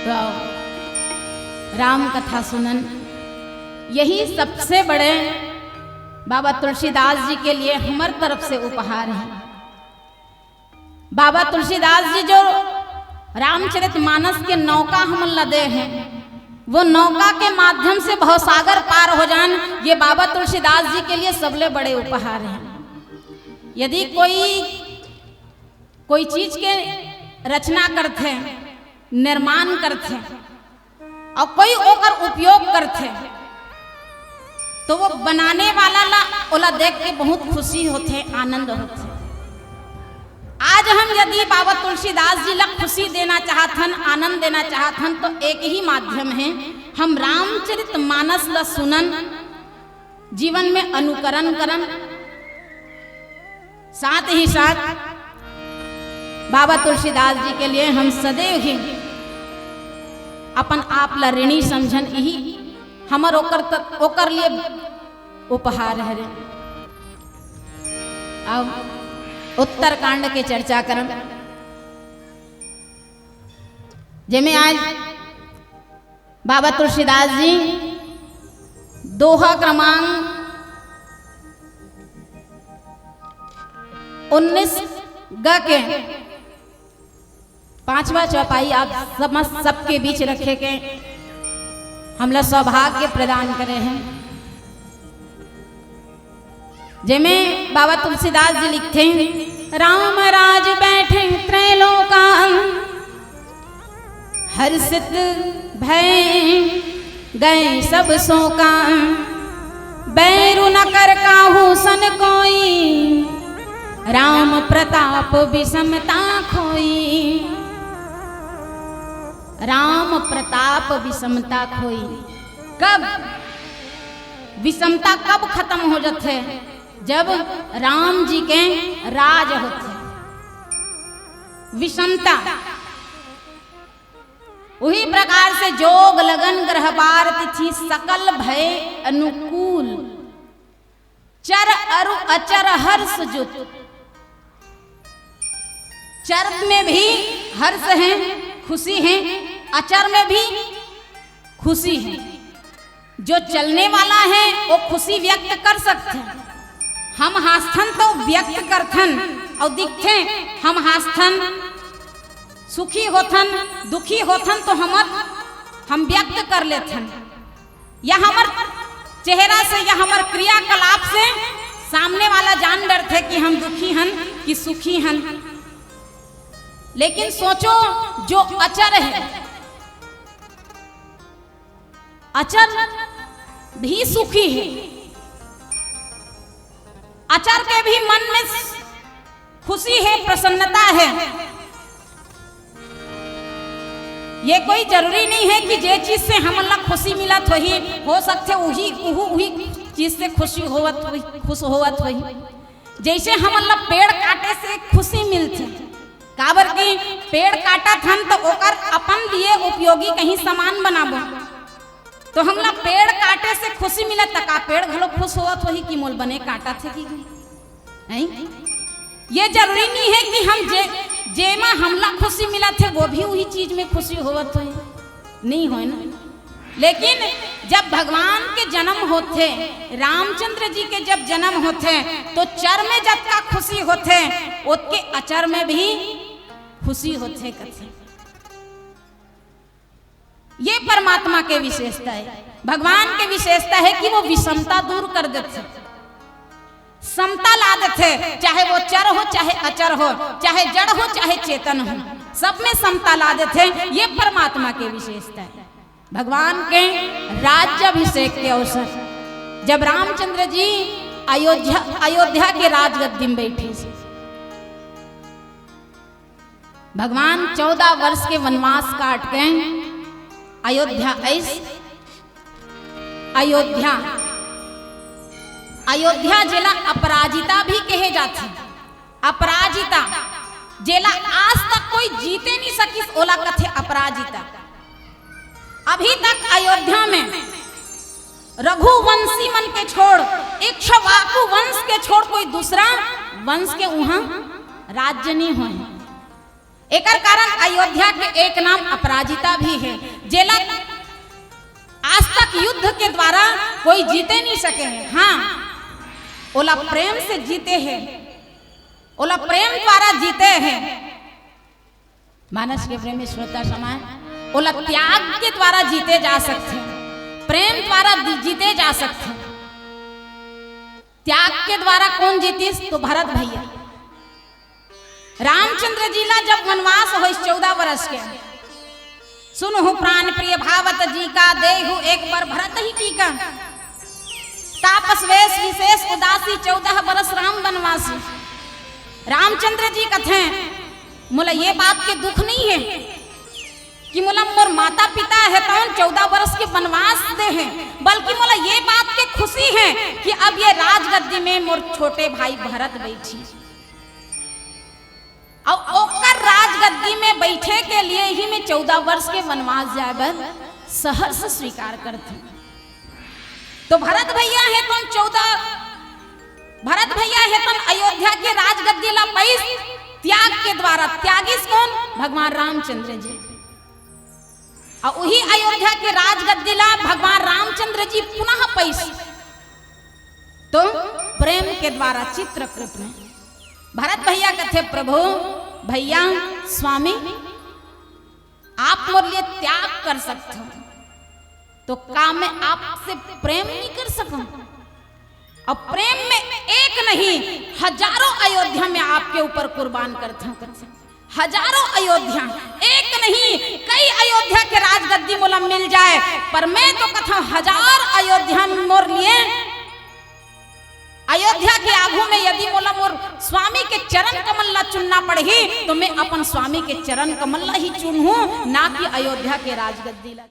तो राम कथा सुनन, यही सबसे बड़े बाबा तुलसीदास जी के लिए हमार तरफ से उपहार है। बाबा तुलसीदास जी जो रामचरितमानस के नौका हम लदे हैं, वो नौका के माध्यम से भवसागर पार हो जान, ये बाबा तुलसीदास जी के लिए सबले बड़े उपहार हैं। यदि कोई चीज के रचना करते, निर्माण करते और कोई ओकर उपयोग करते, तो वो बनाने वाला ला ओला देख के बहुत खुशी होते, आनंद होते। आज हम यदि बाबा तुलसीदास जी ला खुशी देना चाहतन, आनंद देना चाहतन, तो एक ही माध्यम है, हम रामचरितमानस ला सुनन, जीवन में अनुकरण करन, साथ ही साथ बाबा तुलसीदास जी के लिए हम सदैव ही अपन आप ला ऋणी समझन, यही हमर ओकर लिए उपहार है। अब उत्तरकांड के चर्चा करन, जिसमें आज बाबा तुलसीदास जी दोहा क्रमांक 19 ग के 5वां चौपाई आप सबके बीच रखे के हमला सौभाग्य प्रदान करे हैं। जिसमें बाबा तुलसीदास जी लिखते हैं, राम राज बैठे त्रैलोकान, हर्षित भय गए सब शोकान, बैरु न कर काहू सन कोई, राम प्रताप विषमता खोई। राम प्रताप विषमता खोई, कब विषमता कब खत्म हो जाते? जब राम जी के राज होते। विषमता वही प्रकार से जोग लगन ग्रह बार तिथि सकल भय अनुकूल, चर अरु अचर हर्ष जुत। चर में भी हर्ष है, खुशी है, अचर में भी खुशी है। जो चलने वाला है वो खुशी व्यक्त कर सकते हैं, हम हास्थन तो व्यक्त करथन और दिखते हम हास्थन, सुखी होथन दुखी होथन तो हम व्यक्त कर लेथन, या हमर चेहरा से या हमर क्रियाकलाप से सामने वाला जान डरते कि हम दुखी हन कि सुखी हन। लेकिन सोचो जो अचर है, अचर भी सुखी है, अचर के भी मन में खुशी है, प्रसन्नता है। ये कोई जरूरी नहीं है कि जे चीज से हमला खुशी मिलत वही हो सकते, वही चीज से खुशी होवत हुई, खुश होवत हुई। जैसे हमला पेड़ काटे से खुशी मिलती, काबर की पेड़ काटा थन तो ओकर अपन लिए उपयोगी कहीं सामान बनाबो, तो हमला पेड़ काटे से खुशी मिले, तका पेड़ घलो खुश होवत वही कि मोल बने काटा थे कि नहीं। ये जरूरी नहीं है कि हम जेमा हमला खुशी मिला थे वो भी वही चीज में खुशी होवत हो, नहीं हो ना। लेकिन जब भगवान के जन्म होते, रामचंद्र जी के जब जन्म होते, तो चर में जब का खुशी होते, उसके अचर में भी खुशी होते कथे। ये परमात्मा के विशेषता है, भगवान के विशेषता है कि वो विषमता दूर कर देते, समता ला देते, चाहे वो चर हो चाहे अचर हो, चाहे जड़ हो चाहे चेतन हो, सब में समता ला देते। ये परमात्मा के विशेषता है। भगवान के राज्याभिषेक के अवसर जब रामचंद्र जी अयोध्या के राजगद्दी में बैठे, भगवान 14 वर्ष के वनवास काट के अयोध्या जिला अपराजिता भी कहे जाते। अपराजिता जेला आज तक कोई जीते नहीं सकी, ओला कथे अपराजिता। अभी तक अयोध्या में रघुवंशी मन के छोड़, इक्ष्वाकु वंश के छोड़ कोई दूसरा वंश के वहां राज्य नहीं हुए। एकर कारण अयोध्या के एक नाम अपराजिता भी है, जेला आज तक युद्ध के द्वारा कोई जीते नहीं सके हैं। हाँ, ओला प्रेम से जीते हैं, ओला प्रेम द्वारा जीते हैं। मानस के प्रेमी श्रोता समाज, ओला त्याग के द्वारा जीते जा सकते हैं, प्रेम द्वारा जीते जा सकते हैं। त्याग के द्वारा कौन जीतीस? तो भरत भैया। रामचंद्र जी ला जब वनवास हो 14 वर्ष के, सुनहु प्राण प्रिय भावत जी का, देहु एक बार भरत ही टीका। तापस वेश विशेष उदासी 14 वर्ष राम वनवासी। रामचंद्र जी कथे मोला ये बात के दुख नहीं है कि मोला मोर माता पिता है तो 14 वर्ष के वनवास दे हैं, बल्कि मोला ये बात के खुशी है कि अब ये राजगद्दी में मोर छोटे भाई भरत बैठी। अब ओकर राजगद्दी में बैठे के लिए ही मैं 14 वर्ष के वनवास जाकर सहर्ष स्वीकार करती। तो भरत भैया है भरत भैया है तुम अयोध्या के राजगद्दी ला पैस त्याग के द्वारा। त्यागिस कौन? भगवान रामचंद्र जी। और वही अयोध्या के राजगद्दी ला भगवान रामचंद्र जी पुनः पैस तो प्रेम के द्वारा चित्रकूट में। भरत भैया कहते प्रभु भैया स्वामी आप मोर लिए त्याग कर सकते हो, तो का मैं आपसे प्रेम नहीं कर सकूं? और प्रेम में एक नहीं हजारों अयोध्या में आपके ऊपर कुर्बान करता हूं। हजारों अयोध्या, एक नहीं कई अयोध्या के राजगद्दी मोला मिल जाए, पर मैं तो कथा 1000 अयोध्या मोर लिए। अयोध्या के आगू में यदि मोला मोर स्वामी के चरण कमल ला चुनना पड़ही, तो मैं अपन स्वामी के चरण कमल ला ही चुनूं, ना कि अयोध्या के राजगद्दी ला।